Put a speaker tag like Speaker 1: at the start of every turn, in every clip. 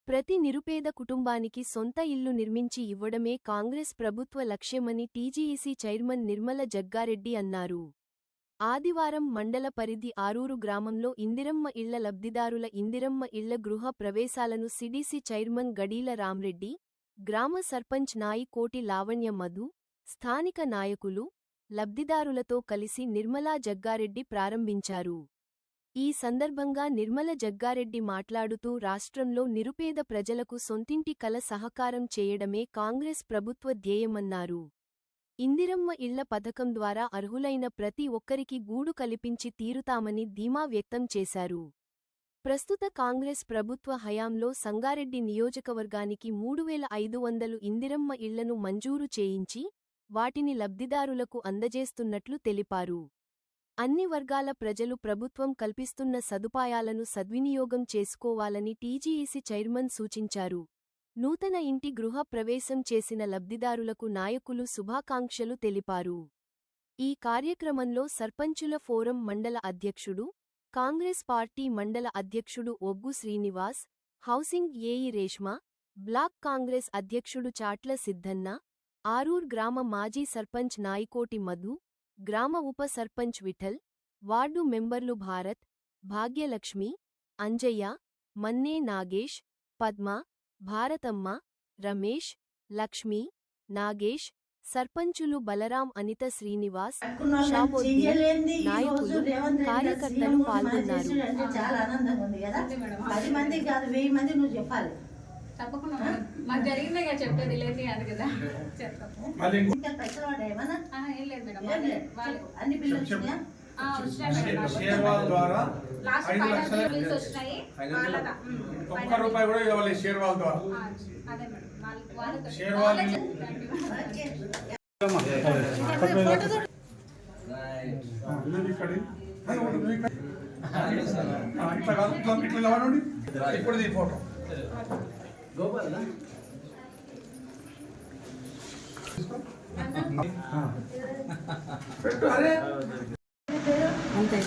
Speaker 1: ప్రతి నిరుపేద కుటుంబానికి సొంత ఇల్లు నిర్మించి ఇవ్వడమే కాంగ్రెస్ ప్రభుత్వ లక్ష్యమని టీజీఈసీ చైర్మన్ నిర్మల జగ్గారెడ్డి అన్నారు. ఆదివారం మండల పరిధి ఆరూరు గ్రామంలో ఇందిరమ్మ ఇళ్ల లబ్ధిదారుల ఇందిరమ్మ ఇళ్ల గృహ ప్రవేశాలను సిడిసి చైర్మన్ గడీల రామ్రెడ్డి, గ్రామ సర్పంచ్ నాయికోటి లావణ్య మధు, స్థానిక నాయకులు, లబ్ధిదారులతో కలిసి నిర్మలా జగ్గారెడ్డి ప్రారంభించారు. ఈ సందర్భంగా నిర్మల జగ్గారెడ్డి మాట్లాడుతూ రాష్ట్రంలో నిరుపేద ప్రజలకు సొంతింటి కల సహకారం చేయడమే కాంగ్రెస్ ప్రభుత్వ ధ్యేయమన్నారు. ఇందిరమ్మ ఇళ్ల పథకం ద్వారా అర్హులైన ప్రతి ఒక్కరికి గూడు కల్పించి తీరుతామని ధీమా వ్యక్తం చేశారు. ప్రస్తుత కాంగ్రెస్ ప్రభుత్వ హయాంలో సంగారెడ్డి నియోజకవర్గానికి 3500 ఇందిరమ్మ ఇళ్లను మంజూరు చేయించి, వాటిని లబ్ధిదారులకు అందజేస్తున్నట్లు తెలిపారు. అన్ని వర్గాల ప్రజలు ప్రభుత్వం కల్పిస్తున్న సదుపాయాలను సద్వినియోగం చేసుకోవాలని టీజీఈసీ చైర్మన్ సూచించారు. నూతన ఇంటి గృహ ప్రవేశం చేసిన లబ్ధిదారులకు నాయకులు శుభాకాంక్షలు తెలిపారు. ఈ కార్యక్రమంలో సర్పంచుల ఫోరం మండల అధ్యక్షుడు, కాంగ్రెస్ పార్టీ మండల అధ్యక్షుడు Oggu Srinivas, housing AE Reshma, block Congress అధ్యక్షుడు చాట్ల సిద్ధన్న, ఆరూర్ గ్రామ మాజీ సర్పంచ్ నాయికోటి మధు, గ్రామ ఉప సర్పంచ్ విఠల్, వార్డు మెంబర్లు భారత్, భాగ్యలక్ష్మి, అంజయ్య, మన్నే నాగేష్, పద్మ, భారతమ్మ, రమేష్, లక్ష్మి, నాగేష్, సర్పంచులు బలరాం, అనిత, శ్రీనివాస్, షాబోద్దీన్, నాయకులు, కార్యకర్తలు పాల్గొన్నారు.
Speaker 2: తప్పకుండా మాకు జరిగిందే కదా చెప్పేది, లేదు కాదు కదా.
Speaker 3: ఇప్పుడు ఫోటో పెట్టు. అరే అంతే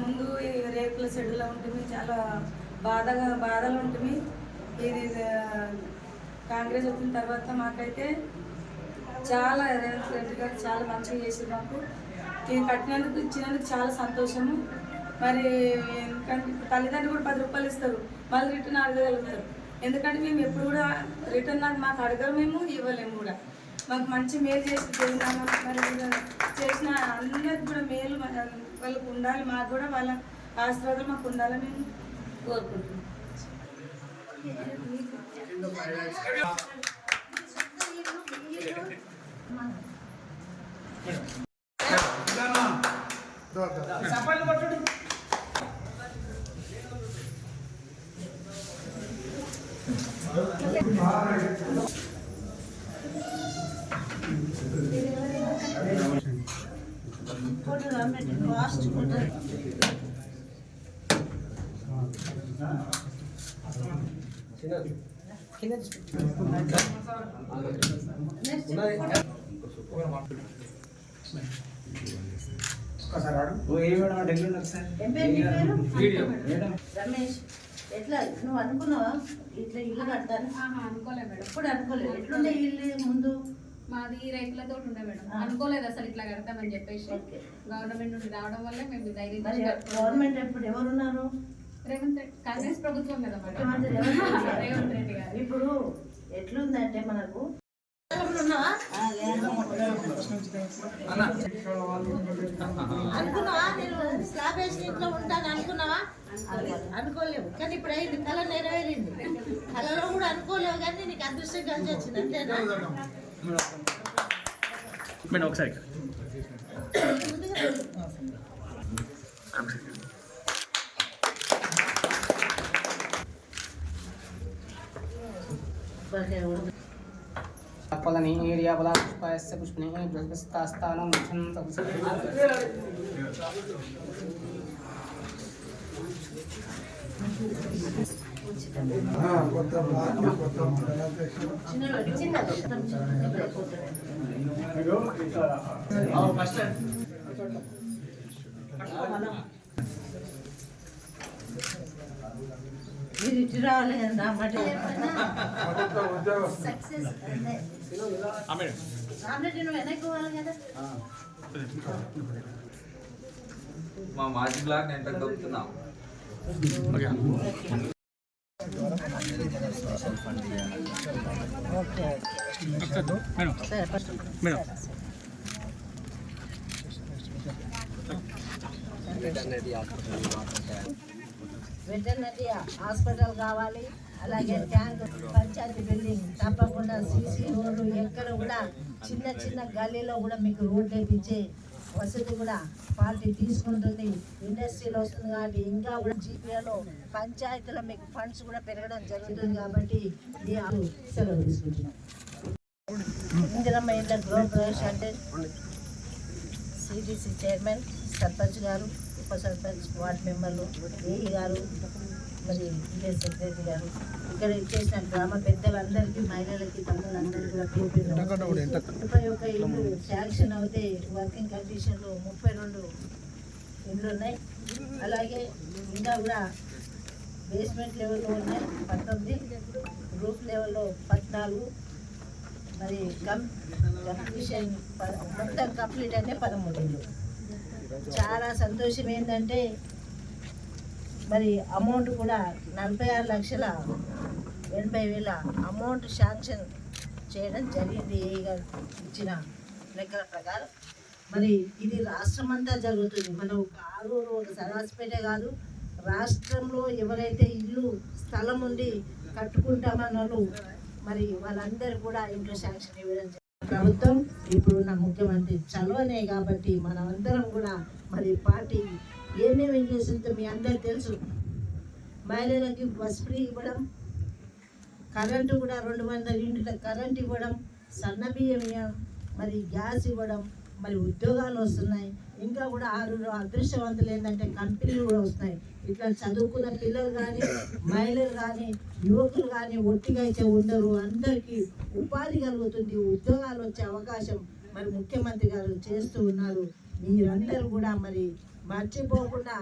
Speaker 4: ముందు రేకుల షెడ్యూల్లో ఉంటుంది, చాలా బాధలు ఉంటుంది. ఇది కాంగ్రెస్ వచ్చిన తర్వాత మాకైతే చాలా రేవంత్ రెడ్డి గారు చాలా మంచిగా చేసారు. మాకు ఇది కట్టినందుకు ఇచ్చినందుకు చాలా సంతోషము. మరి ఎందుకంటే తల్లిదండ్రులు కూడా 10 రూపాయలు ఇస్తారు, మళ్ళీ రిటర్న్ అడగగలుగుతారు. ఎందుకంటే మేము ఎప్పుడు కూడా రిటర్న్ మాకు అడగరు, మేము ఇవ్వలేము కూడా. మాకు మంచి మేలు చేసి మరి చేసిన అందరికి కూడా మేలు వాళ్ళకు ఉండాలి, మాకు కూడా వాళ్ళ ఆశీర్వాదాలు మాకు ఉండాలని మేము కోరుకుంటున్నాం.
Speaker 5: రమేష్, ఎట్లా నువ్వు అనుకున్నావా ఇట్లా ఇల్లు కడతాను?
Speaker 2: అనుకోలేదు మేడం,
Speaker 5: ఇప్పుడు అనుకోలేదు. ఎట్లుండే ఇల్లు ముందు?
Speaker 2: మాది రైతులతో ఉండే మేడం, అనుకోలేదు అసలు ఇట్లా కడతామని చెప్పేసి. గవర్నమెంట్ నుండి రావడం వల్ల మేము ధైర్యం.
Speaker 5: గవర్నమెంట్ ఎప్పుడు ఎవరున్నారు?
Speaker 2: రేవంత్ రెడ్డి, కాంగ్రెస్ ప్రభుత్వం కదా మేడం, రేవంత్ రెడ్డి గారు.
Speaker 5: ఇప్పుడు ఎట్లుందంటే మనకు అనుకున్నావా నేను స్లాబ్ వేసి ఇంట్లో ఉంటాను అనుకున్నావా? అనుకోలేవు, కానీ ఇప్పుడు అయింది, కళ నెరవేరింది. కళలో కూడా అనుకోలేవు, కానీ నీకు అదృష్టం కలిసి వచ్చింది, అంతేనా?
Speaker 3: ఒకసారి
Speaker 6: పలని ఏరియా బలా పుష్పాయస్య పుష్పనే జ్యోతిస్తాస్థానం
Speaker 5: మీరు ఇటు రావాలి కదా మాట
Speaker 2: సక్సెస్ రామరెడ్డి నువ్వు వెనక్కి పోవాలి కదా.
Speaker 7: మా మాజీ బ్లాగ్ నేను ఎంత దొరుకుతున్నా
Speaker 3: మేడం
Speaker 5: వెటర్నరీ హాస్పిటల్ కావాలి, అలాగే ట్యాంక్, పంచాయతీ బిల్డింగ్ తప్పకుండా, సీసీ రోడ్డు ఎక్కడ కూడా చిన్న చిన్న గల్లీలో కూడా మీకు రోడ్డు వేయించే వసతి కూడా పార్టీ తీసుకుంటుంది. ఇండస్ట్రీలో వస్తుంది కాబట్టి ఇంకా కూడా జీపీఏలో పంచాయతీలో మీకు ఫండ్స్ కూడా పెరగడం జరుగుతుంది కాబట్టి సెలవు తీసుకుంటున్నాం. ఇందిరమ్మ ఇళ్ళ గృహ ప్రవేశం అంటే సిటీసీ చైర్మన్, సర్పంచ్ గారు, ఉప సర్పంచ్, వార్డు మెంబర్లు, ఏఈ గారు, మరి విలేజ్ సెక్రటరీ గారు, ఇక్కడ ఇచ్చేసిన గ్రామ పెద్దలందరికీ, మహిళలకి, తమ్ముళ్ళందరికీ కూడా పేరు 31 ఇల్లు శాంక్షన్ అవుతే వర్కింగ్ కండిషన్లో 32 ఇళ్ళు ఉన్నాయి. అలాగే ఇంకా కూడా బేస్మెంట్ లెవెల్లో ఉన్నాయి 19, రూఫ్ లెవెల్లో 14, మరి కంప్లీషన్ మొత్తం కంప్లీట్ అంటే 13 ఇళ్ళు. చాలా సంతోషం ఏంటంటే మరి అమౌంట్ కూడా 46,80,000 అమౌంట్ శాంక్షన్ చేయడం జరిగింది. ఏగా ఇచ్చిన లెక్కల ప్రకారం మరి ఇది రాష్ట్రం అంతా జరుగుతుంది. మనం ఒక ఆరూరు, ఒక సరాస్పేట కాదు, రాష్ట్రంలో ఎవరైతే ఇల్లు స్థలం ఉండి కట్టుకుంటామన్నారు మరి వాళ్ళందరూ కూడా ఇంట్లో శాంక్షన్ ఇవ్వడం జరిగింది. ప్రభుత్వం ఇప్పుడున్న ముఖ్యమంత్రి చలవనే కాబట్టి మనమందరం కూడా మరి పార్టీ ఏమేమి చేసిందో మీ అందరికీ తెలుసు. మహిళలకి బస్ ఫ్రీ ఇవ్వడం, కరెంటు కూడా 200 యూనిట్ల కరెంట్ ఇవ్వడం, సన్న బియ్యం ఇవ్వడం, మరి గ్యాస్ ఇవ్వడం, మరి ఉద్యోగాలు వస్తున్నాయి. ఇంకా కూడా 6 అదృష్టవంతులు ఏంటంటే కంపెనీలు కూడా వస్తున్నాయి. ఇట్లా చదువుకున్న పిల్లలు కానీ, మహిళలు కానీ, యువకులు కానీ ఒట్టిగా అయితే ఉండరు. అందరికీ ఉపాధి కలుగుతుంది, ఉద్యోగాలు వచ్చే అవకాశం మరి ముఖ్యమంత్రి గారు చేస్తూ ఉన్నారు. మీరందరూ కూడా మరి మర్చిపోకుండా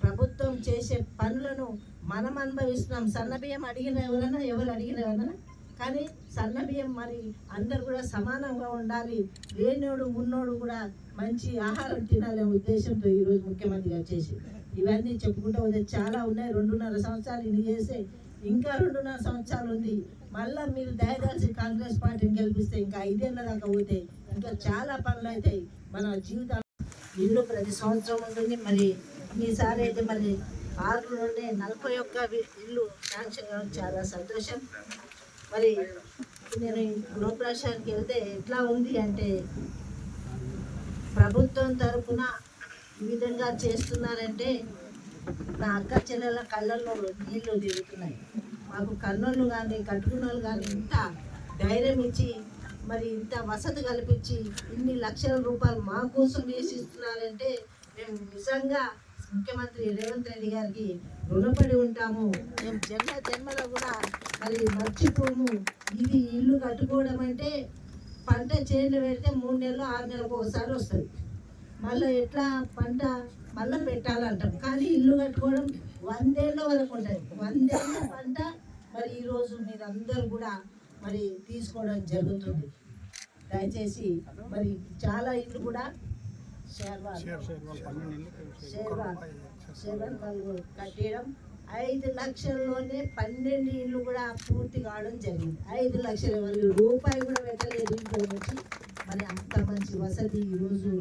Speaker 5: ప్రభుత్వం చేసే పనులను మనం అనుభవిస్తున్నాం. సన్నబియ్యం అడిగిన ఎవరైనా, ఎవరు అడిగిన ఎవరైనా, కానీ సన్నబియ్యం మరి అందరు కూడా సమానంగా ఉండాలి, లేనోడు ఉన్నోడు కూడా మంచి ఆహారం తినాలనే ఉద్దేశంతో ఈరోజు ముఖ్యమంత్రి గారు చేసి ఇవన్నీ చెప్పుకుంటూ పోతే చాలా ఉన్నాయి. 2.5 సంవత్సరాలు ఇది చేస్తే ఇంకా 2.5 సంవత్సరాలు ఉంది. మళ్ళీ మీరు దయచేసి కాంగ్రెస్ పార్టీని గెలిపిస్తే ఇంకా 5 ఏళ్ళ దాకా పోతే ఇంకా చాలా పనులు అవుతాయి మన జీవితాలు. ఇల్లు ప్రతి సంవత్సరం ఉంటుంది. మరి ఈసారి అయితే మరి 6 నుండి 41 ఇల్లు శాంక్షన్ కావడం చాలా సంతోషం. మరి నేను గృహప్రవేశానికి వెళ్తే ఎట్లా ఉంది అంటే ప్రభుత్వం తరఫున ఈ విధంగా చేస్తున్నారంటే నా అక్క చెల్లెల కళ్ళల్లో నీళ్ళు తిరుగుతున్నాయి. మాకు కన్నోళ్ళు కానీ, కట్టుకున్న వాళ్ళు కానీ ఇంత ధైర్యం ఇచ్చి మరి ఇంత వసతి కల్పించి ఇన్ని లక్షల రూపాయలు మా కోసం వేసిస్తున్నారంటే మేము నిజంగా ముఖ్యమంత్రి రేవంత్ రెడ్డి గారికి రుణపడి ఉంటాము. మేము జన్మలో కూడా మరి మర్చిపోము. ఇది ఇల్లు కట్టుకోవడం అంటే పంట చేనులు పెడితే 3 నెలలు 6 నెలలకు ఒకసారి వస్తుంది. మళ్ళీ ఎట్లా పంట మళ్ళీ పెట్టాలంటాం. కానీ ఇల్లు కట్టుకోవడం 100 ఏళ్ళ వరకు ఉంటుంది. 100 ఏళ్ళ పంట మరి ఈరోజు మీరందరూ కూడా మరి తీసుకోవడం జరుగుతుంది. దయచేసి మరి చాలా ఇల్లు కూడా షేర్వాల్ కట్టేయడం 5 లక్షల్లోనే 12 ఇల్లు కూడా పూర్తి కావడం జరిగింది. 5 లక్షల రూపాయలు కూడా పెట్టలేదు ఇంట్లో వచ్చి. మరి అంత మంచి వసతి ఈరోజు